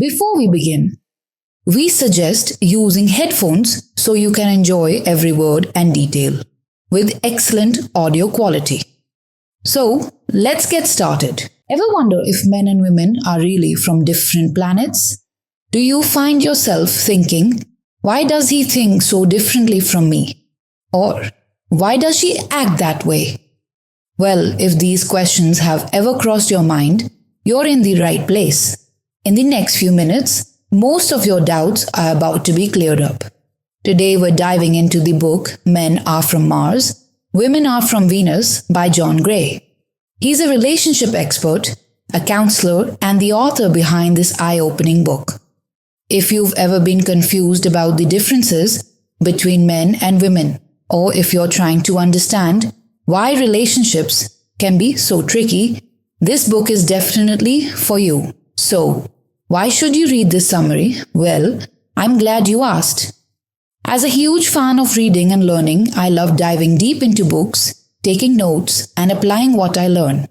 Before we begin, we suggest using headphones so you can enjoy every word and detail with excellent audio quality. So, let's get started. Ever wonder if men and women are really from different planets? Do you find yourself thinking, why does he think so differently from me? Or, why does she act that way? Well, if these questions have ever crossed your mind, you're in the right place. In the next few minutes, most of your doubts are about to be cleared up. Today we're diving into the book Men Are From Mars, Women Are From Venus by John Gray. He's a relationship expert, a counselor, and the author behind this eye-opening book. If you've ever been confused about the differences between men and women, or if you're trying to understand why relationships can be so tricky, this book is definitely for you. So, why should you read this summary? Well, I'm glad you asked. As a huge fan of reading and learning, I love diving deep into books, taking notes, and applying what I learn.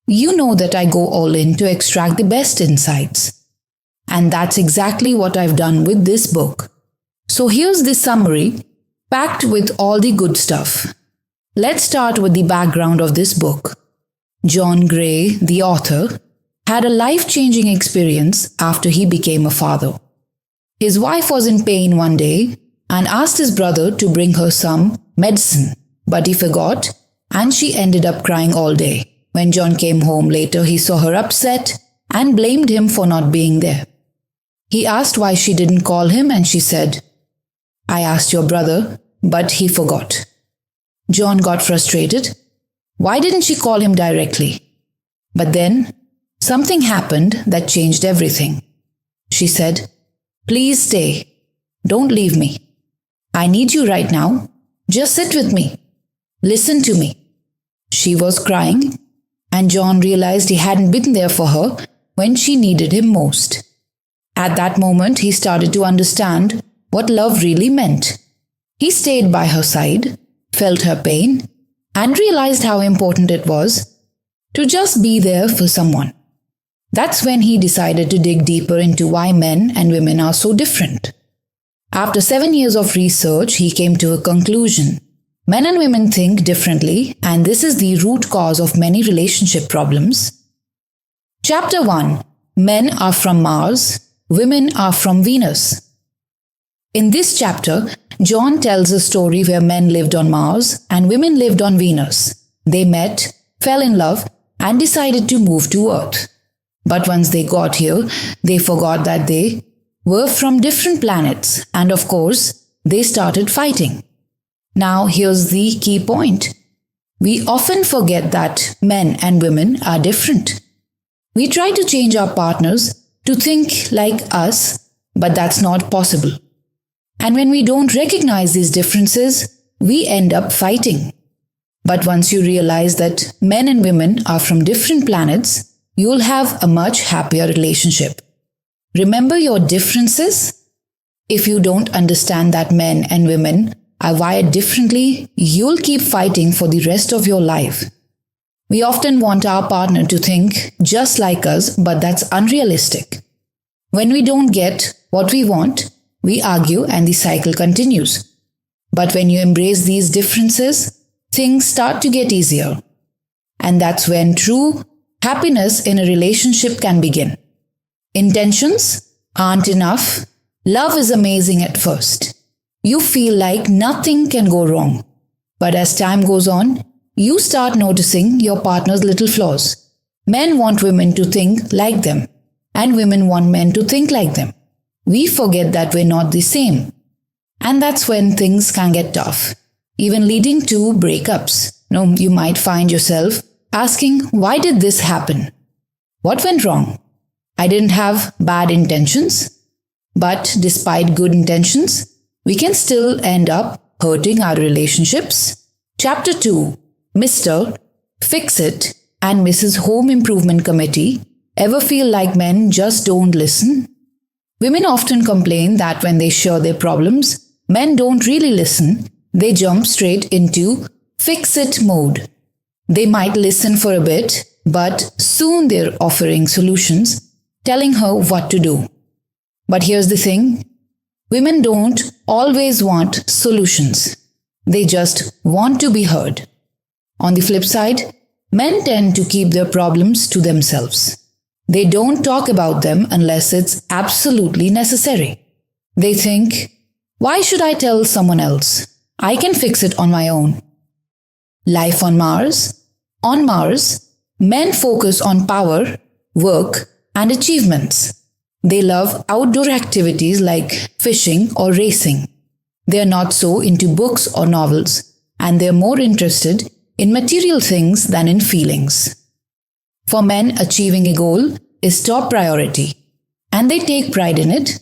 You know that I go all in to extract the best insights. And that's exactly what I've done with this book. So here's the summary, packed with all the good stuff. Let's start with the background of this book. John Gray, the author, had a life-changing experience after he became a father. His wife was in pain one day and asked his brother to bring her some medicine, but he forgot and she ended up crying all day. When John came home later, he saw her upset and blamed him for not being there. He asked why she didn't call him and she said, "I asked your brother, but he forgot." John got frustrated. Why didn't she call him directly? But then, something happened that changed everything. She said, "Please stay. Don't leave me. I need you right now. Just sit with me. Listen to me." She was crying, and John realized he hadn't been there for her when she needed him most. At that moment, he started to understand what love really meant. He stayed by her side, felt her pain, and realized how important it was to just be there for someone. That's when he decided to dig deeper into why men and women are so different. After 7 years of research, he came to a conclusion. Men and women think differently, and this is the root cause of many relationship problems. Chapter 1. Men Are From Mars, Women Are From Venus. In this chapter, John tells a story where men lived on Mars and women lived on Venus. They met, fell in love, and decided to move to Earth. But once they got here, they forgot that they were from different planets, and of course, they started fighting. Now here's the key point. We often forget that men and women are different. We try to change our partners to think like us, but that's not possible. And when we don't recognize these differences, we end up fighting. But once you realize that men and women are from different planets, you'll have a much happier relationship. Remember your differences? If you don't understand that men and women are wired differently, you'll keep fighting for the rest of your life. We often want our partner to think just like us, but that's unrealistic. When we don't get what we want, we argue and the cycle continues. But when you embrace these differences, things start to get easier. And that's when true happiness in a relationship can begin. Intentions aren't enough. Love is amazing at first. You feel like nothing can go wrong. But as time goes on, you start noticing your partner's little flaws. Men want women to think like them, and women want men to think like them. We forget that we're not the same. And that's when things can get tough, even leading to breakups. You might find yourself asking, why did this happen? What went wrong? I didn't have bad intentions. But despite good intentions, we can still end up hurting our relationships. Chapter 2. Mr. Fix-It and Mrs. Home Improvement Committee. Ever feel like men just don't listen? Women often complain that when they share their problems, men don't really listen. They jump straight into fix-it mode. They might listen for a bit, but soon they're offering solutions, telling her what to do. But here's the thing, women don't always want solutions. They just want to be heard. On the flip side, men tend to keep their problems to themselves. They don't talk about them unless it's absolutely necessary. They think, why should I tell someone else? I can fix it on my own. Life on Mars? On Mars, men focus on power, work, and achievements. They love outdoor activities like fishing or racing. They are not so into books or novels, and they are more interested in material things than in feelings. For men, achieving a goal is top priority, and they take pride in it.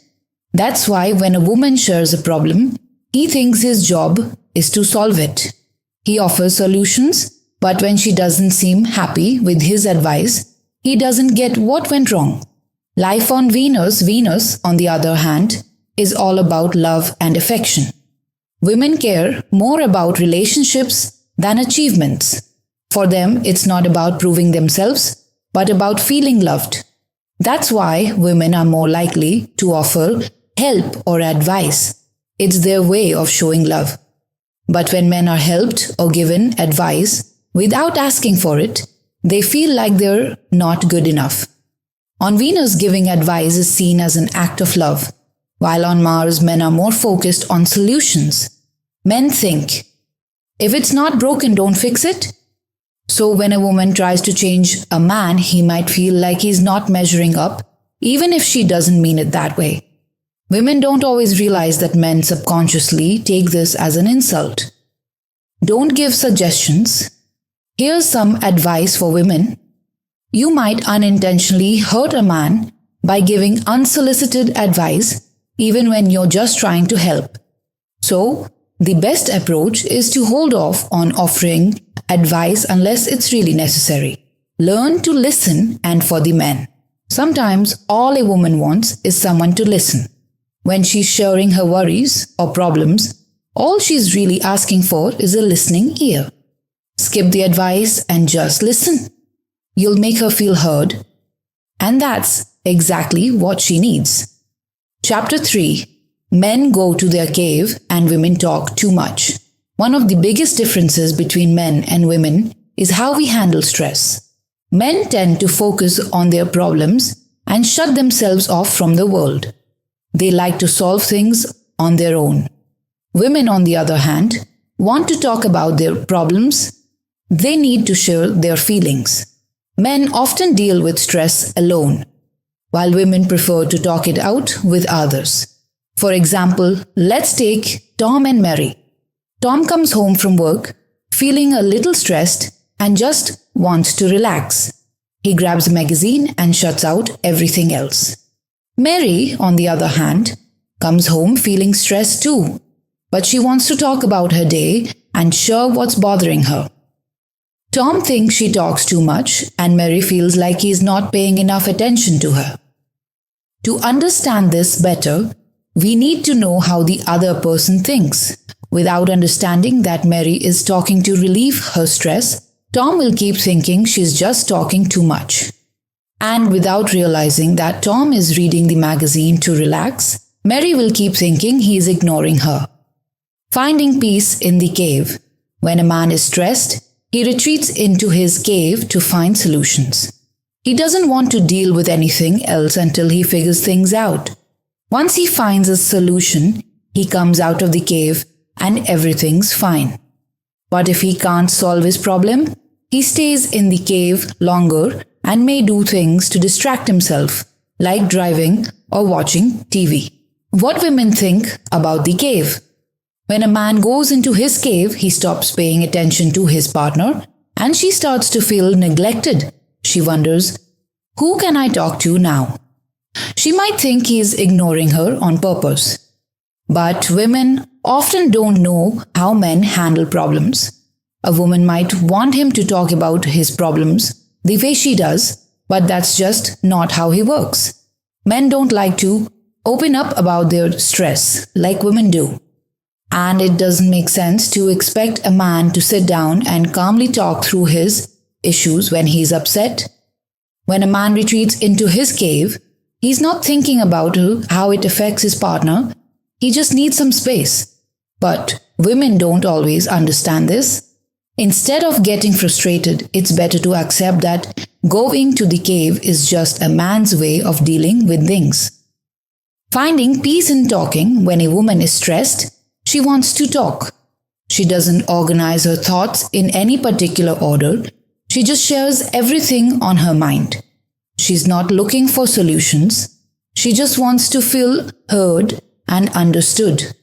That's why when a woman shares a problem, he thinks his job is to solve it. He offers solutions, but when she doesn't seem happy with his advice, he doesn't get what went wrong. Life on Venus, on the other hand, is all about love and affection. Women care more about relationships than achievements. For them, it's not about proving themselves, but about feeling loved. That's why women are more likely to offer help or advice. It's their way of showing love. But when men are helped or given advice without asking for it, they feel like they're not good enough. On Venus, giving advice is seen as an act of love, while on Mars, men are more focused on solutions. Men think, if it's not broken, don't fix it. So when a woman tries to change a man, he might feel like he's not measuring up, even if she doesn't mean it that way. Women don't always realize that men subconsciously take this as an insult. Don't give suggestions. Here's some advice for women. You might unintentionally hurt a man by giving unsolicited advice, even when you're just trying to help. So, the best approach is to hold off on offering advice unless it's really necessary. Learn to listen, and for the men, sometimes all a woman wants is someone to listen. When she's sharing her worries or problems, all she's really asking for is a listening ear. Skip the advice and just listen. You'll make her feel heard, and that's exactly what she needs. Chapter 3. Men go to their cave and women talk too much. One of the biggest differences between men and women is how we handle stress. Men tend to focus on their problems and shut themselves off from the world. They like to solve things on their own. Women, on the other hand, want to talk about their problems. They need to share their feelings. Men often deal with stress alone, while women prefer to talk it out with others. For example, let's take Tom and Mary. Tom comes home from work, feeling a little stressed and just wants to relax. He grabs a magazine and shuts out everything else. Mary, on the other hand, comes home feeling stressed too, but she wants to talk about her day and share what's bothering her. Tom thinks she talks too much, and Mary feels like he's not paying enough attention to her. To understand this better, we need to know how the other person thinks. Without understanding that Mary is talking to relieve her stress, Tom will keep thinking she's just talking too much. And without realizing that Tom is reading the magazine to relax, Mary will keep thinking he's ignoring her. Finding peace in the cave. When a man is stressed, he retreats into his cave to find solutions. He doesn't want to deal with anything else until he figures things out. Once he finds a solution, he comes out of the cave and everything's fine. But if he can't solve his problem, he stays in the cave longer and may do things to distract himself, like driving or watching TV. What women think about the cave. When a man goes into his cave, he stops paying attention to his partner and she starts to feel neglected. She wonders, who can I talk to now? She might think he is ignoring her on purpose. But women often don't know how men handle problems. A woman might want him to talk about his problems the way she does, but that's just not how he works. Men don't like to open up about their stress like women do. And it doesn't make sense to expect a man to sit down and calmly talk through his issues when he's upset. When a man retreats into his cave, He's not thinking about how it affects his partner. He just needs some space. But women don't always understand this. Instead of getting frustrated, it's better to accept that going to the cave is just a man's way of dealing with things. Finding peace in talking. When a woman is stressed, she wants to talk. She doesn't organize her thoughts in any particular order. She just shares everything on her mind. She's not looking for solutions. She just wants to feel heard and understood.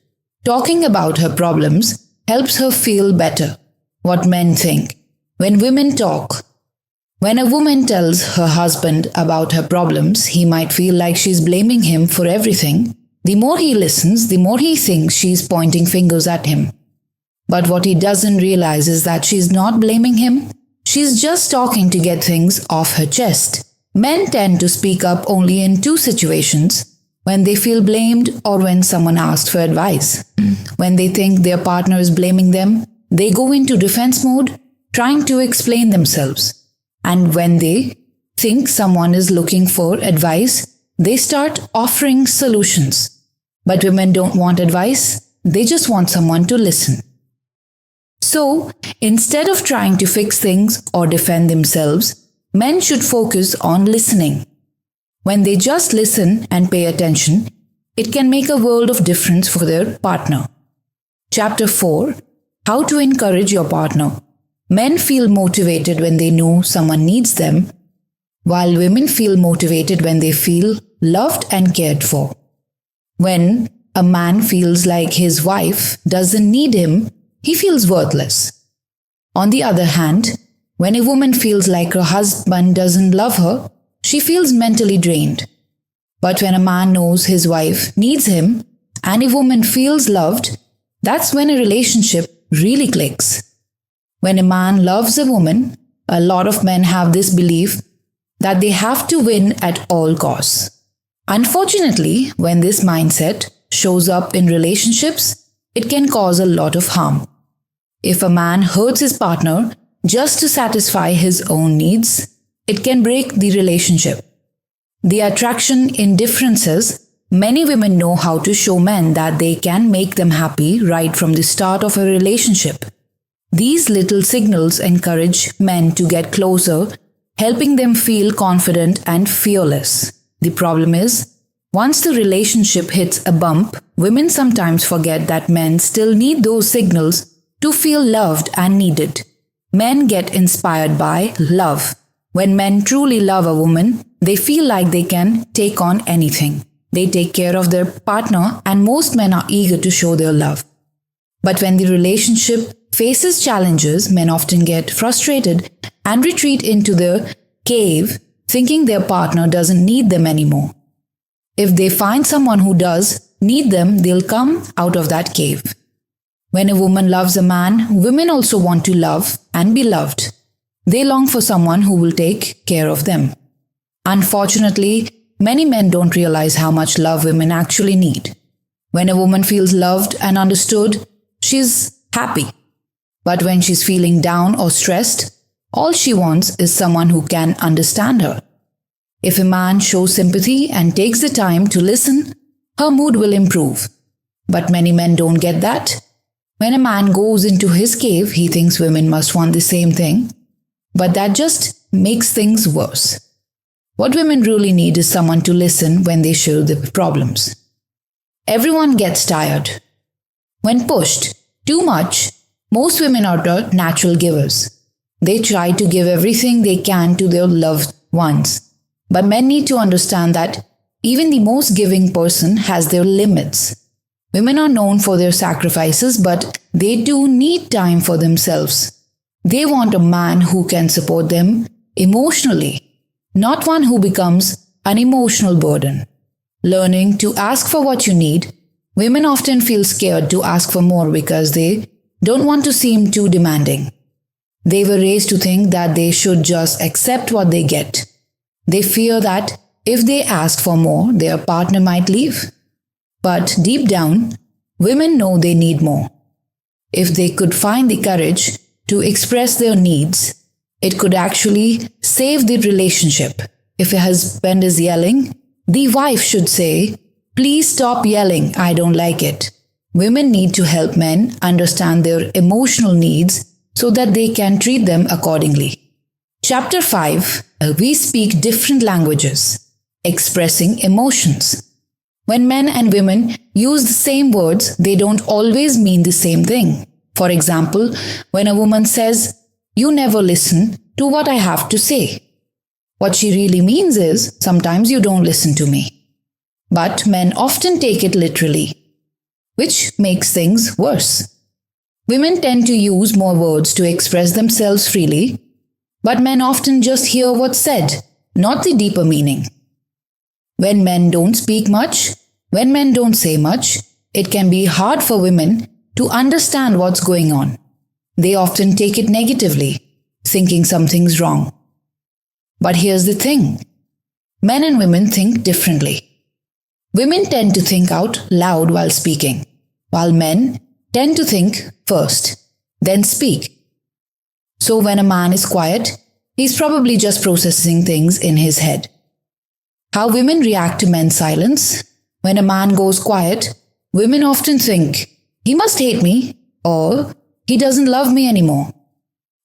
Talking about her problems helps her feel better. What men think. When women talk. When a woman tells her husband about her problems, he might feel like she's blaming him for everything. The more he listens, the more he thinks she's pointing fingers at him. But what he doesn't realize is that she's not blaming him. She's just talking to get things off her chest. Men tend to speak up only in two situations: when they feel blamed or when someone asks for advice. When they think their partner is blaming them, they go into defense mode, trying to explain themselves. And when they think someone is looking for advice, they start offering solutions. But women don't want advice, they just want someone to listen. So, instead of trying to fix things or defend themselves, men should focus on listening. When they just listen and pay attention, it can make a world of difference for their partner. Chapter 4: How to encourage your partner. Men feel motivated when they know someone needs them, while women feel motivated when they feel loved and cared for. When a man feels like his wife doesn't need him, he feels worthless. On the other hand, when a woman feels like her husband doesn't love her, she feels mentally drained. But when a man knows his wife needs him and a woman feels loved, that's when a relationship really clicks. When a man loves a woman, a lot of men have this belief that they have to win at all costs. Unfortunately, when this mindset shows up in relationships, it can cause a lot of harm. If a man hurts his partner just to satisfy his own needs, it can break the relationship. The attraction in differences. Many women know how to show men that they can make them happy right from the start of a relationship. These little signals encourage men to get closer, helping them feel confident and fearless. The problem is, once the relationship hits a bump, women sometimes forget that men still need those signals to feel loved and needed. Men get inspired by love. When men truly love a woman, they feel like they can take on anything. They take care of their partner, and most men are eager to show their love. But when the relationship faces challenges, men often get frustrated and retreat into their cave, thinking their partner doesn't need them anymore. If they find someone who does need them, they'll come out of that cave. When a woman loves a man, women also want to love and be loved. They long for someone who will take care of them. Unfortunately, many men don't realize how much love women actually need. When a woman feels loved and understood, she's happy. But when she's feeling down or stressed, all she wants is someone who can understand her. If a man shows sympathy and takes the time to listen, her mood will improve. But many men don't get that. When a man goes into his cave, he thinks women must want the same thing. But that just makes things worse. What women really need is someone to listen when they share their problems. Everyone gets tired. When pushed too much, most women are the natural givers. They try to give everything they can to their loved ones. But men need to understand that even the most giving person has their limits. Women are known for their sacrifices, but they do need time for themselves. They want a man who can support them emotionally, not one who becomes an emotional burden. Learning to ask for what you need. Women often feel scared to ask for more because they don't want to seem too demanding. They were raised to think that they should just accept what they get. They fear that if they ask for more, their partner might leave. But deep down, women know they need more. If they could find the courage to express their needs, it could actually save the relationship. If a husband is yelling, The wife should say, "Please stop yelling, I don't like it." Women need to help men understand their emotional needs so that they can treat them accordingly. Chapter 5. We speak different languages. Expressing emotions. When men and women use the same words, they don't always mean the same thing. For example, when a woman says, "You never listen to what I have to say," what she really means is, "Sometimes you don't listen to me." But men often take it literally, which makes things worse. Women tend to use more words to express themselves freely, but men often just hear what's said, not the deeper meaning. When men don't speak much, when men don't say much, it can be hard for women to understand what's going on. They often take it negatively, thinking something's wrong. But here's the thing. Men and women think differently. Women tend to think out loud while speaking, while men tend to think first, then speak. So when a man is quiet, he's probably just processing things in his head. How women react to men's silence. When a man goes quiet, women often think, "He must hate me," or "He doesn't love me anymore."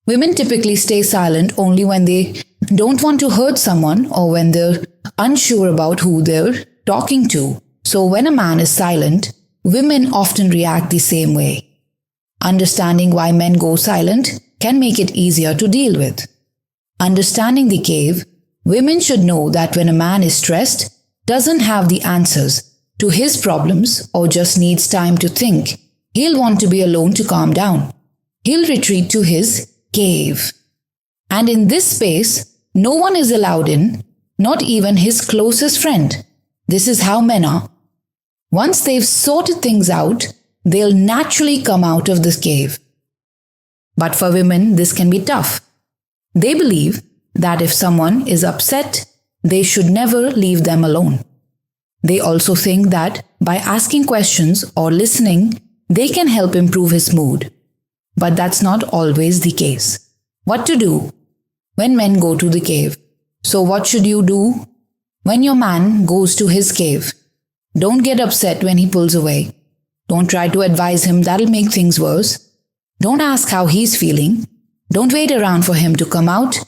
Women typically stay silent only when they don't want to hurt someone or when they're unsure about who they're talking to. So when a man is silent, women often react the same way. Understanding why men go silent can make it easier to deal with. Understanding the cave, women should know that when a man is stressed, doesn't have the answers to his problems, or just needs time to think, he'll want to be alone to calm down. He'll retreat to his cave. And in this space, no one is allowed in, not even his closest friend. This is how men are. Once they've sorted things out, they'll naturally come out of this cave. But for women, this can be tough. They believe that if someone is upset, they should never leave them alone. They also think that by asking questions or listening, they can help improve his mood. But that's not always the case. What to do when men go to the cave? So what should you do when your man goes to his cave? Don't get upset when he pulls away. Don't try to advise him, that'll make things worse. Don't ask how he's feeling. Don't wait around for him to come out.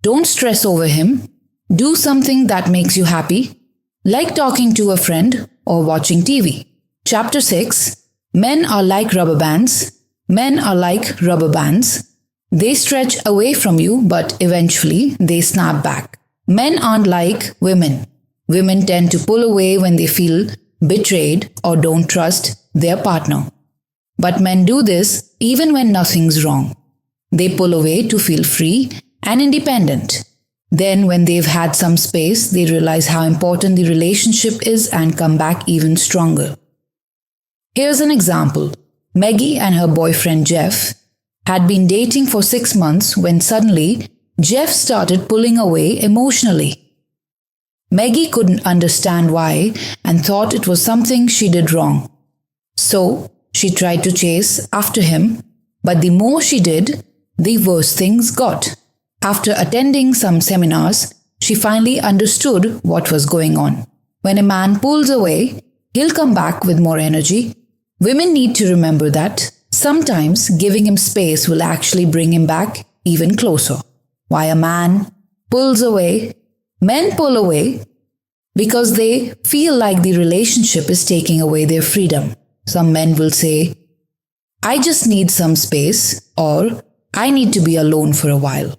Don't stress over him. Do something that makes you happy, like talking to a friend or watching TV. Chapter 6. Men are like rubber bands. Men are like rubber bands. They stretch away from you, but eventually they snap back. Men aren't like women. Women tend to pull away when they feel betrayed or don't trust their partner. But men do this even when nothing's wrong. They pull away to feel free and independent. Then when they've had some space, they realize how important the relationship is and come back even stronger. Here's an example. Maggie and her boyfriend Jeff had been dating for 6 months when suddenly Jeff started pulling away emotionally. Maggie couldn't understand why and thought it was something she did wrong. So she tried to chase after him, but the more she did, the worse things got. After attending some seminars, she finally understood what was going on. When a man pulls away, he'll come back with more energy. Women need to remember that sometimes giving him space will actually bring him back even closer. Why a man pulls away? Men pull away because they feel like the relationship is taking away their freedom. Some men will say, "I just need some space," or "I need to be alone for a while."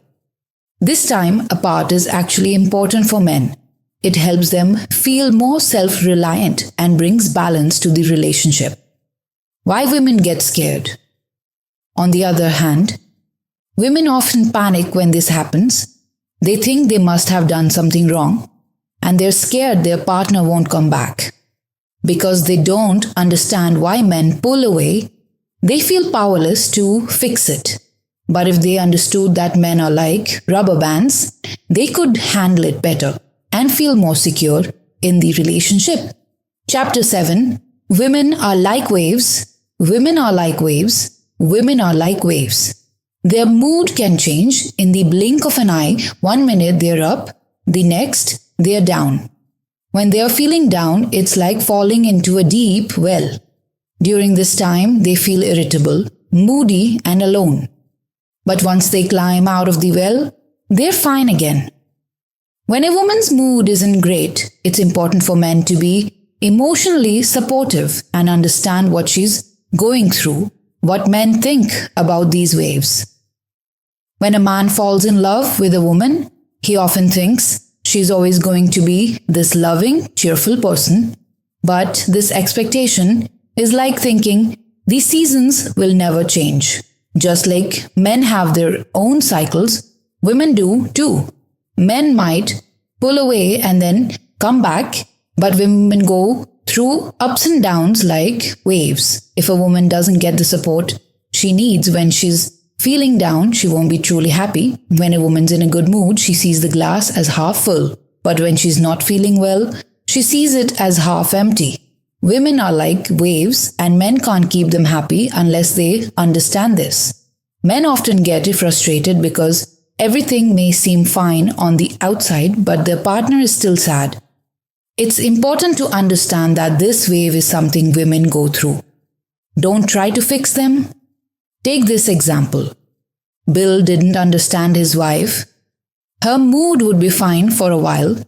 This time apart is actually important for men. It helps them feel more self-reliant and brings balance to the relationship. Why women get scared? On the other hand, women often panic when this happens. They think they must have done something wrong, and they're scared their partner won't come back. Because they don't understand why men pull away, they feel powerless to fix it. But if they understood that men are like rubber bands, they could handle it better and feel more secure in the relationship. Chapter 7. Women are like waves. Women are like waves. Women are like waves. Their mood can change in the blink of an eye. 1 minute they're up, the next they're down. When they are feeling down, it's like falling into a deep well. During this time, they feel irritable, moody, and alone. But once they climb out of the well, they're fine again. When a woman's mood isn't great, it's important for men to be emotionally supportive and understand what she's going through, what men think about these waves. When a man falls in love with a woman, he often thinks she's always going to be this loving, cheerful person. But this expectation is like thinking these seasons will never change. Just like men have their own cycles, women do too. Men might pull away and then come back, but women go through ups and downs like waves. If a woman doesn't get the support she needs when she's feeling down, she won't be truly happy. When a woman's in a good mood, she sees the glass as half full. But when she's not feeling well, she sees it as half empty. Women are like waves, and men can't keep them happy unless they understand this. Men often get frustrated because everything may seem fine on the outside, but their partner is still sad. It's important to understand that this wave is something women go through. Don't try to fix them. Take this example. Bill didn't understand his wife. Her mood would be fine for a while,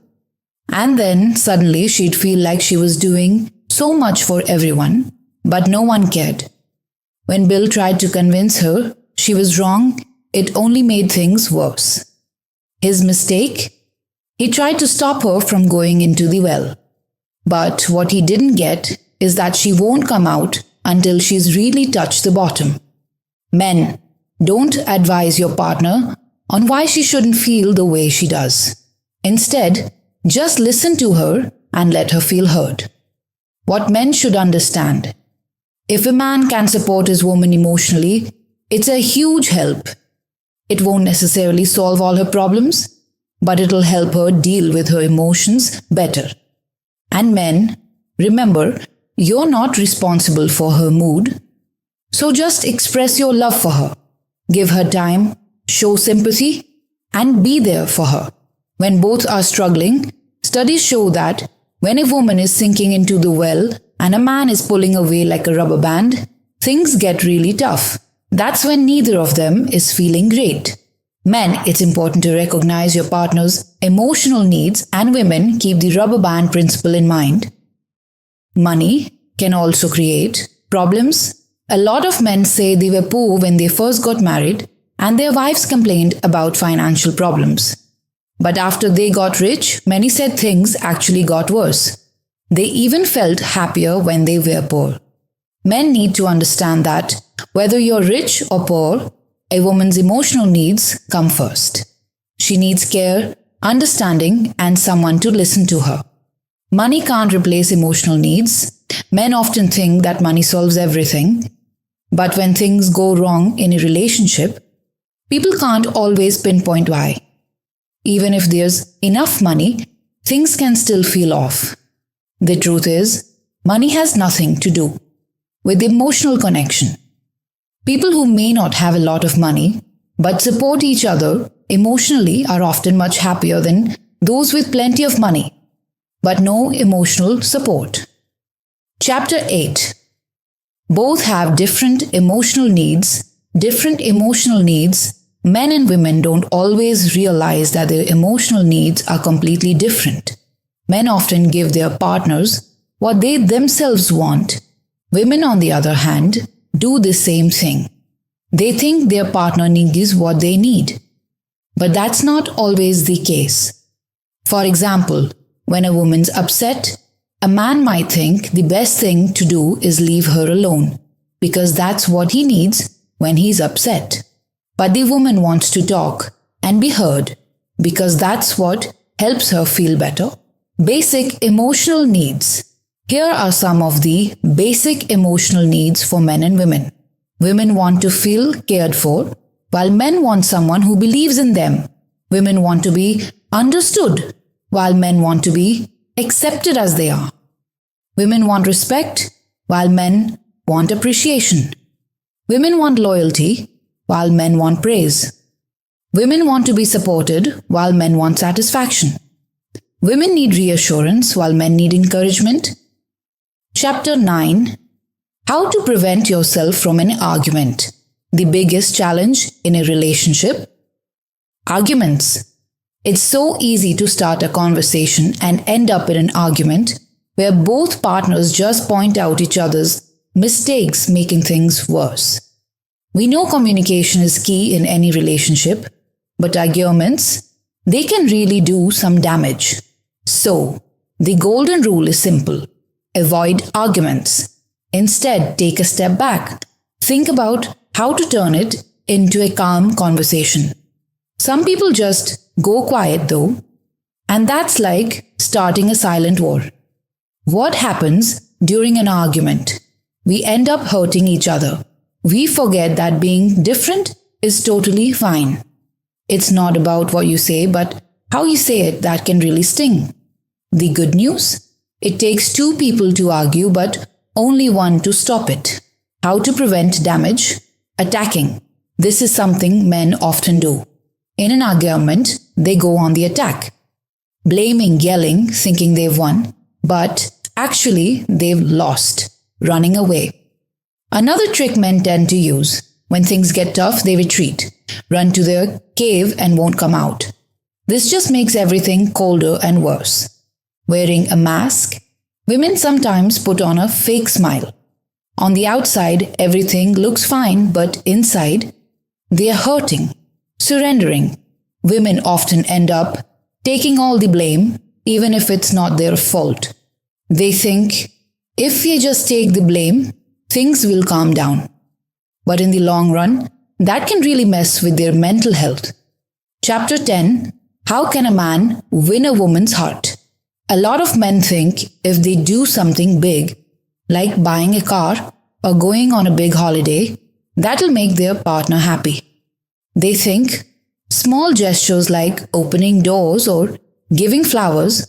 and then suddenly she'd feel like she was doing so much for everyone, but no one cared. When Bill tried to convince her she was wrong, it only made things worse. His mistake? He tried to stop her from going into the well. But what he didn't get is that she won't come out until she's really touched the bottom. Men, don't advise your partner on why she shouldn't feel the way she does. Instead, just listen to her and let her feel heard. What men should understand: if a man can support his woman emotionally, it's a huge help. It won't necessarily solve all her problems, but it'll help her deal with her emotions better. And men, remember, you're not responsible for her mood. So just express your love for her. Give her time, show sympathy, and be there for her. When both are struggling, studies show that when a woman is sinking into the well and a man is pulling away like a rubber band, things get really tough. That's when neither of them is feeling great. Men, it's important to recognize your partner's emotional needs, and women, keep the rubber band principle in mind. Money can also create problems. A lot of men say they were poor when they first got married, and their wives complained about financial problems. But after they got rich, many said things actually got worse. They even felt happier when they were poor. Men need to understand that whether you're rich or poor, a woman's emotional needs come first. She needs care, understanding, and someone to listen to her. Money can't replace emotional needs. Men often think that money solves everything. But when things go wrong in a relationship, people can't always pinpoint why. Even if there's enough money, things can still feel off. The truth is, money has nothing to do with emotional connection. People who may not have a lot of money but support each other emotionally are often much happier than those with plenty of money but no emotional support. Chapter 8. Both have different emotional needs. Men and women don't always realize that their emotional needs are completely different. Men often give their partners what they themselves want. Women, on the other hand, do the same thing. They think their partner needs what they need. But that's not always the case. For example, when a woman's upset, a man might think the best thing to do is leave her alone, because that's what he needs when he's upset. But the woman wants to talk and be heard, because that's what helps her feel better. Basic emotional needs. Here are some of the basic emotional needs for men and women. Women want to feel cared for, while men want someone who believes in them. Women want to be understood, while men want to be accepted as they are. Women want respect, while men want appreciation. Women want loyalty, while men want praise. Women want to be supported, while men want satisfaction. Women need reassurance while men need encouragement. Chapter 9. How to prevent yourself from an argument. The biggest challenge in a relationship. Arguments. It's so easy to start a conversation and end up in an argument where both partners just point out each other's mistakes, making things worse. We know communication is key in any relationship, but arguments, they can really do some damage. So, the golden rule is simple. Avoid arguments. Instead, take a step back. Think about how to turn it into a calm conversation. Some people just go quiet though, and that's like starting a silent war. What happens during an argument? We end up hurting each other. We forget that being different is totally fine. It's not about what you say, but how you say it that can really sting. The good news? It takes two people to argue, but only one to stop it. How to prevent damage? Attacking. This is something men often do. In an argument, they go on the attack. Blaming, yelling, thinking they've won, but actually they've lost, running away. Another trick men tend to use. When things get tough, they retreat, run to their cave and won't come out. This just makes everything colder and worse. Wearing a mask. Women sometimes put on a fake smile. On the outside, everything looks fine, but inside, they are hurting, surrendering. Women often end up taking all the blame, even if it's not their fault. They think, if we just take the blame, things will calm down. But in the long run, that can really mess with their mental health. Chapter 10. How can a man win a woman's heart? A lot of men think if they do something big, like buying a car or going on a big holiday, that'll make their partner happy. They think small gestures like opening doors or giving flowers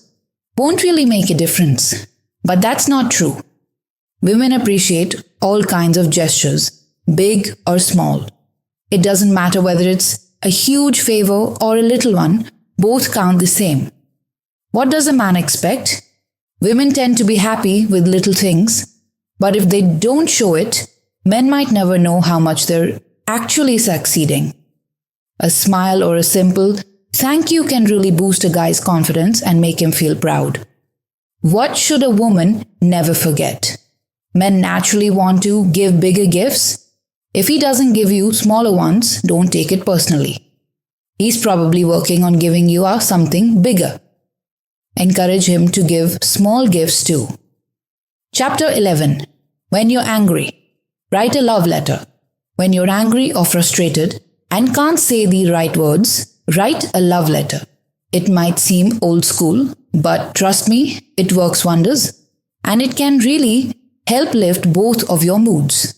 won't really make a difference. But that's not true. Women appreciate all kinds of gestures, big or small. It doesn't matter whether it's a huge favor or a little one, both count the same. What does a man expect? Women tend to be happy with little things, but if they don't show it, men might never know how much they're actually succeeding. A smile or a simple thank you can really boost a guy's confidence and make him feel proud. What should a woman never forget? Men naturally want to give bigger gifts. If he doesn't give you smaller ones, don't take it personally. He's probably working on giving you something bigger. Encourage him to give small gifts too. Chapter 11. When you're angry. Write a love letter. When you're angry or frustrated and can't say the right words, write a love letter. It might seem old school, but trust me, it works wonders. And it can really help lift both of your moods.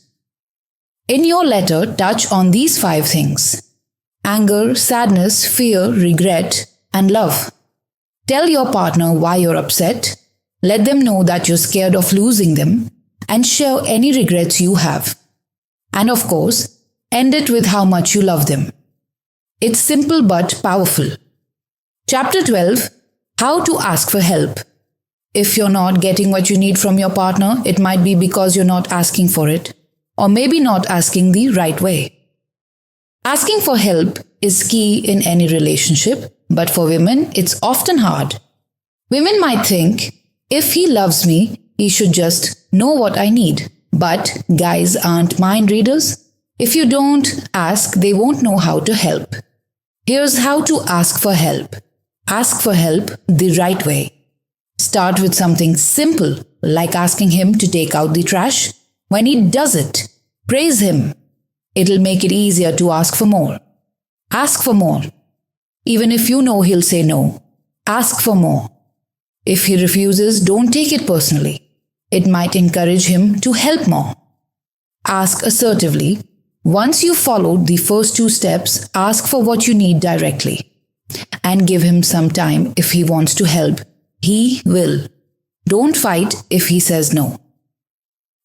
In your letter, touch on these 5 things: anger, sadness, fear, regret, and love. Tell your partner why you're upset. Let them know that you're scared of losing them and share any regrets you have. And of course, end it with how much you love them. It's simple but powerful. Chapter 12. How to ask for help. If you're not getting what you need from your partner, it might be because you're not asking for it, or maybe not asking the right way. Asking for help is key in any relationship, but for women, it's often hard. Women might think, if he loves me, he should just know what I need. But guys aren't mind readers. If you don't ask, they won't know how to help. Here's how to ask for help. Ask for help the right way. Start with something simple, like asking him to take out the trash. When he does it, praise him. It'll make it easier to ask for more. Ask for more. Even if you know he'll say no, ask for more. If he refuses, don't take it personally. It might encourage him to help more. Ask assertively. Once you've followed the first 2 steps, ask for what you need directly. And give him some time. If he wants to help, he will. Don't fight if he says no.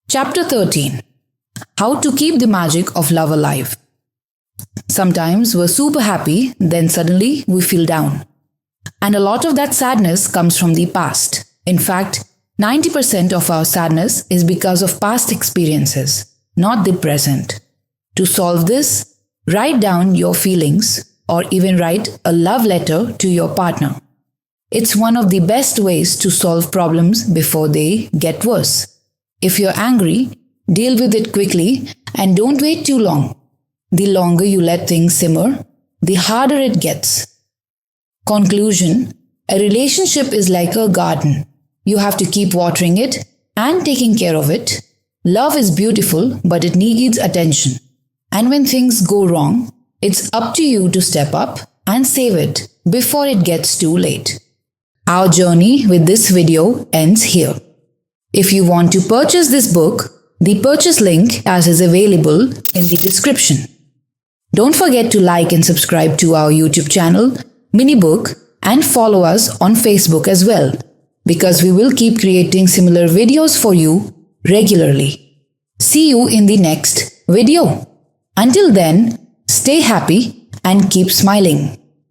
Chapter 13. How to keep the magic of love alive. Sometimes we're super happy, then suddenly we feel down. And a lot of that sadness comes from the past. In fact, 90% of our sadness is because of past experiences, not the present. To solve this, write down your feelings or even write a love letter to your partner. It's one of the best ways to solve problems before they get worse. If you're angry, deal with it quickly and don't wait too long. The longer you let things simmer, the harder it gets. Conclusion: a relationship is like a garden. You have to keep watering it and taking care of it. Love is beautiful, but it needs attention. And when things go wrong, it's up to you to step up and save it before it gets too late. Our journey with this video ends here. If you want to purchase this book, the purchase link as is available in the description. Don't forget to like and subscribe to our YouTube channel, Minibook, and follow us on Facebook as well, because we will keep creating similar videos for you regularly. See you in the next video. Until then, stay happy and keep smiling.